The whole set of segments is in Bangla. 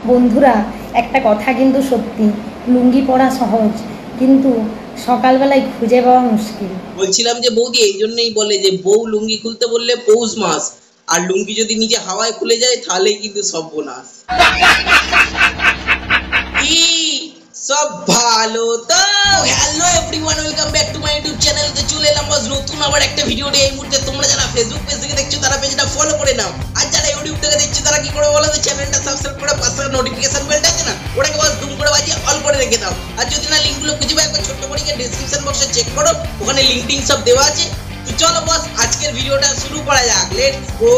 বন্ধুরা, একটা কথা কিন্তু সত্যি, লুঙ্গি পরা সহজ কিন্তু সকালবেলায় খুঁজে পাওয়া মুশকিল। বলছিলাম যে বৌদি এই জন্যই বলে যে বউ লুঙ্গি খুলতে বললে পৌষ মাস, আর লুঙ্গি যদি নিজে হাওয়ায় খুলে যায় তাহলেই কিন্তু সর্বনাশ। কি সব ভালো তো? Hello everyone, welcome back to my YouTube channel. তে চলে এলাম বাস নতুন আবার একটা ভিডিও নিয়ে। এই মুহূর্তে তোমরা যারা ফেসবুক পেজ থেকে দেখছো তারা পেজটা ফলো করে নাও, আর যারা ইউটিউব থেকে দেখছো তারা কি করে বলো তো, চ্যানেলটা সাবস্ক্রাইব করে পাশে নোটিফিকেশন বেলটা আছে না, ওটাকে বাস দুম করে বাজিয়ে অল করে রেখে দাও। আর যদি না লিংকগুলো খুঁজে পাও একবার ছোট্ট করে ডেসক্রিপশন বক্সে চেক করো, ওখানে লিংক টিং সব দেওয়া আছে। তো চলো বস আজকের ভিডিওটা শুরু করা যাক, লেটস গো।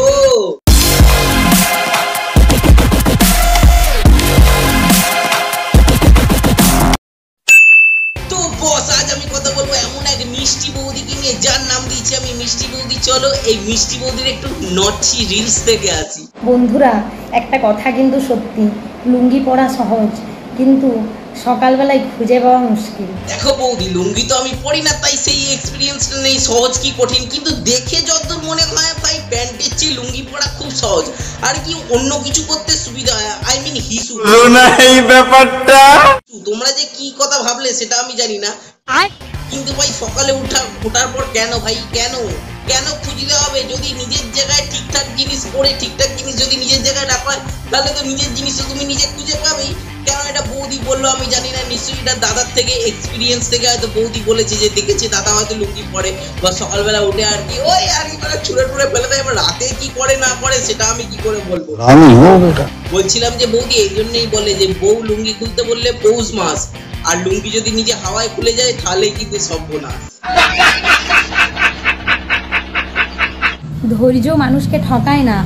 মিষ্টি বৌদিকে নিয়ে, যার নাম দিয়েছি আমি মিষ্টি বৌদি। চলো এই মিষ্টি বৌদির একটু নটছি রিলস থেকে আসি। বন্ধুরা, একটা কথা কিন্তু সত্যি, লুঙ্গি পরা সহজ কিন্তু সকালবেলায় খুঁজে পাওয়া মুশকিল। দেখো বৌদি, লুঙ্গি তো আমি পরি না, তাই সেই এক্সপিরিয়েন্সটা নেই সহজ কি কঠিন, কিন্তু দেখে যতদূর মনে হয় ভাই প্যান্টের চেয়ে লুঙ্গি পরা খুব সহজ, আর কি অন্য কিছু করতে সুবিধা হয়। আই মিন হিসু না এই ব্যাপারটা। তোমরা যে কি কথা ভাবলে সেটা আমি জানি না, কিন্তু ভাই সকালে ওঠার পর কেন ভাই কেন খুঁজতে হবে? যদি নিজের জায়গায় ঠিকঠাক জিনিস পরে ঠিকঠাক জিনিস যদি নিজের জায়গায় রাখা হয় তাহলে তো নিজের জিনিসও তুমি নিজে খুঁজে পাবেই। কেন এটা বৌদি বললো আমি জানি না, নিশ্চয়ই এটা দাদার থেকে এক্সপিরিয়েন্স থেকে হয়তো বৌদি বলেছে, যে দেখেছে দাদা হয়তো লুঙ্গি পরে বা সকালবেলা উঠে আর কি ওই আর কি মানে ছুঁড়ে টুড়ে ফেলে দেয়। এবার রাতে কি করে না করে সেটা আমি কি করে বলবো। বলছিলাম যে বৌদি এই জন্যই বলে যে বউ লুঙ্গি খুলতে বললে পৌষ মাস, আর লুঙ্গি যদি নিজে হাওয়ায় খুলে যায় তাহলে কিন্তু সর্বনাশ। ধৈর্য মানুষকে ঠকায় না,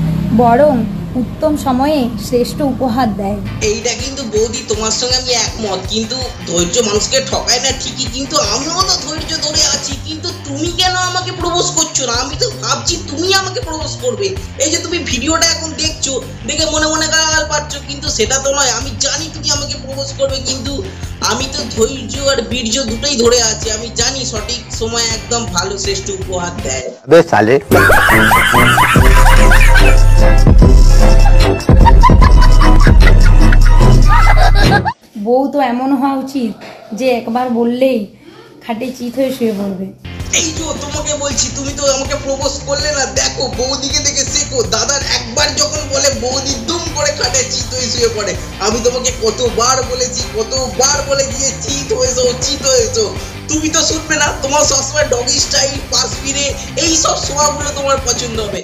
বরং উত্তম সময়ে শ্রেষ্ঠ উপহার দেয়। এইটা কিন্তু বৌদি তোমার সঙ্গে আমি একমত, কিন্তু ধৈর্য মানুষকে ঠকায় না ঠিকই, কিন্তু আমিও তো ধৈর্য ধরে আছি। কিন্তু তুমি কেন আমাকে প্রপোজ করছো না? আমি তো ভাবছি তুমি আমাকে প্রপোজ করবে। এই যে তুমি ভিডিওটা এখন দেখছো, দেখে মনে মনে গাল পাচ্ছ, কিন্তু সেটা তো নয়। আমি জানি তুমি আমাকে প্রপোজ করবে, কিন্তু আমি তো ধৈর্য আর বীর্য দুটোই ধরে আছি। আমি জানি সঠিক সময় একদম ভালো শ্রেষ্ঠ উপহার দেয়। বেশ সালে বউ তো এমন হওয়া উচিত যে একবার বললেই খাটে চিত হয়ে শুয়ে পড়বে। এই যে তোমাকে বলছি, তুমি তো আমাকে প্রপোজ করলে না, দেখো বৌদিকে দেখে শেখো। দাদার একবার যখন বলে বৌদি দুম করে খাটে চিত হয়ে শুয়ে পড়ে। আমি তোমাকে কতবার বলেছি, কতবার বলে দিয়ে চিত হয়েছো, তুমি তো শুনবে না। তোমার সবসময় ডগি স্টাইল, পাশ ফিরে এইসব শোয়াগুলো তোমার পছন্দ হবে।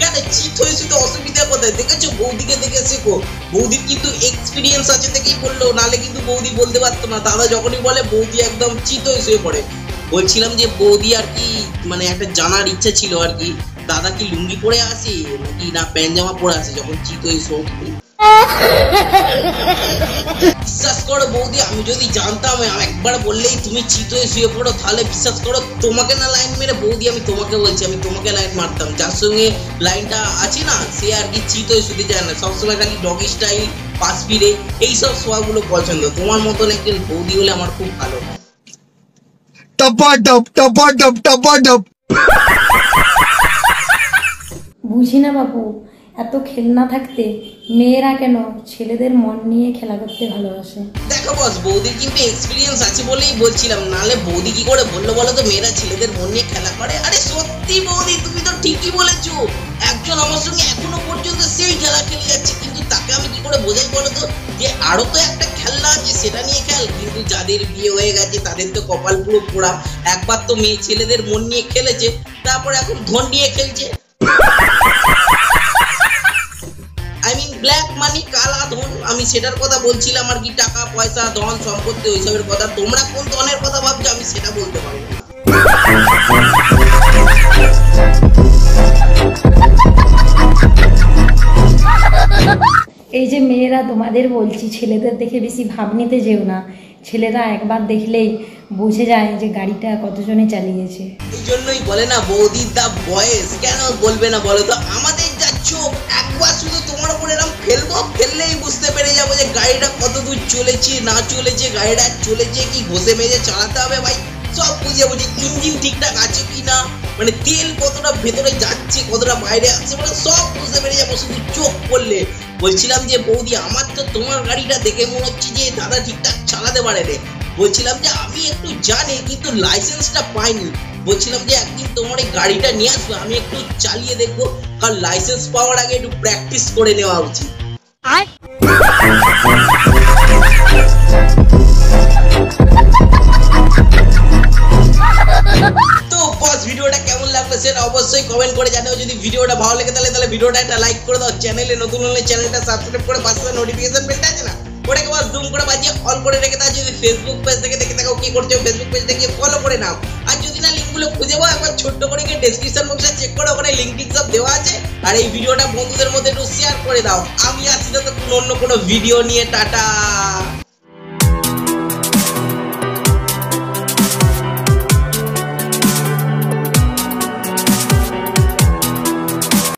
কেন চিত হয়েছে তো অসুবিধা কোথায়? দেখেছো বৌদিকে দেখে শেখো। বৌদির কিন্তু এক্সপিরিয়েন্স আছে দেখেই বললো, নালে কিন্তু বৌদি বলতে পারতো না। দাদা যখনই বলে বৌদি একদম চিত হয়ে শুয়ে পড়ে। বলছিলাম যে বৌদি আর কি মানে একটা জানার ইচ্ছা ছিল আর কি, দাদা কি লুঙ্গি পরে আসে নাকি না প্যান্ট জামা পরে আসে যখন চিত হয়ে শোক? বিশ্বাস করো বৌদি, আমি যদি জানতাম একবার বললেই তুমি চিত হয়ে শুয়ে পড়ো, তাহলে বিশ্বাস করো তোমাকে না লাইন মেরে বৌদি, আমি তোমাকে বলছি, আমি তোমাকে লাইন মারতাম। যার সঙ্গে লাইনটা আছে না সে আর কি চিত হয়ে শুতে যায় না, সবসময় খালি ডগি স্টাইল, পাশ ফিরে এইসব শোয়াগুলো পছন্দ। তোমার মতন একজন বৌদি হলে আমার খুব ভালো হয়। বুঝি না বাবু, এত খেলনা থাকতে মেয়েরা কেন ছেলেদের মন নিয়ে খেলা করতে ভালোবাসে? দেখো বস, বৌদির কিন্তু এক্সপিরিয়েন্স আছে বলেই বলছিলাম, নালে বৌদি কি করে বললো বলো তো মেয়েরা ছেলেদের মন নিয়ে খেলা করে? আরে সত্যি বৌদি, তুমি তো ঠিকই বলেছো। একজন আমার সঙ্গে এখনো পর্যন্ত সেই খেলা খেলে যাচ্ছে, কিন্তু তাকে আমি কি করে বোঝাই বলো তো যে আরো তো একটা খেলনা আছে সেটা নিয়ে খেল। কিন্তু যাদের বিয়ে হয়ে গেছে তাদের তো কপাল পুরো পোড়া। একবার তো মেয়ে ছেলেদের মন নিয়ে খেলেছে, তারপর এখন ধন নিয়ে খেলছে। আই মিন ব্ল্যাক মানি, কালা ধন, আমি সেটার কথা বলছিলাম আর কি, টাকা পয়সা ধন সম্পত্তি ওইসবের কথা। তোমরা কোন ধনের কথা ভাবছো আমি সেটা বলতে পারবো না। এই যে মেয়েরা তোমাদের বলছি, ছেলেদের দেখে বেশি ভাব নিতে যেও না। ছেলেরা একবার দেখলেই বুঝে যায় যে গাড়িটা কতজনে চালিয়েছে। এই জন্যই বলে না বৌদির দা বয়েস। কেন বলবে না বলো তো? আমাদের যা চোখ, একবার শুধু তোমার উপর এরকম ফেললেই বুঝতে পেরে যাবো যে গাড়িটা কত দূর চলেছে না চলেছে, গাড়িটা চলেছে কি ঘষে মেজে চালাতে হবে ভাই, সব বুঝে বুঝি। ইঞ্জিন ঠিকঠাক আছে কি না, মানে তেল কতটা ভেতরে যাচ্ছে কতটা বাইরে আসছে, মানে সব বুঝতে পেরে যাবো শুধু চোখ পড়লে। বলছিলাম যে বৌদি আমার তো তোমার গাড়িটা দেখে মনে হচ্ছে যে দাদা ঠিকঠাক চালাতে পারে রে। বলছিলাম যে আমি একটু জানি কিন্তু লাইসেন্সটা পাইনি। বলছিলাম যে একদিন তোমার এই গাড়িটা নিয়ে আসবে, আমি একটু চালিয়ে দেখবো, কারণ লাইসেন্স পাওয়ার আগে একটু প্র্যাকটিস করে নেওয়া উচিত। তো বস ভিডিওটা কেমন লাগলো সেটা অবশ্যই কমেন্ট করে জানাও। যদি ভিডিওটা ভালো লাগে তাহলে ভিডিওটা একটা লাইক করে দাও। চ্যানেলে নতুন হলে চ্যানেলটা সাবস্ক্রাইব করে পাশে নোটিফিকেশন বেলটা আছে না ওটাকে বাস জুম করে বাজিয়ে অল করে রেখে দাও। যদি ফেসবুক পেজ থেকে দেখে থাকো কি করছো ফেসবুক পেজটা গিয়ে ফলো করে নাও। আর যদি না লিঙ্কগুলো খুঁজে পাও একবার ছোট্ট করে গিয়ে ডেসক্রিপশন বক্সে চেক করো, ওখানে লিঙ্ক টিঙ্ক সব দেওয়া আছে। আর এই ভিডিওটা বন্ধুদের মধ্যে একটু শেয়ার করে দাও। আমি আসছি ততক্ষণ অন্য কোনো ভিডিও নিয়ে। টাটা।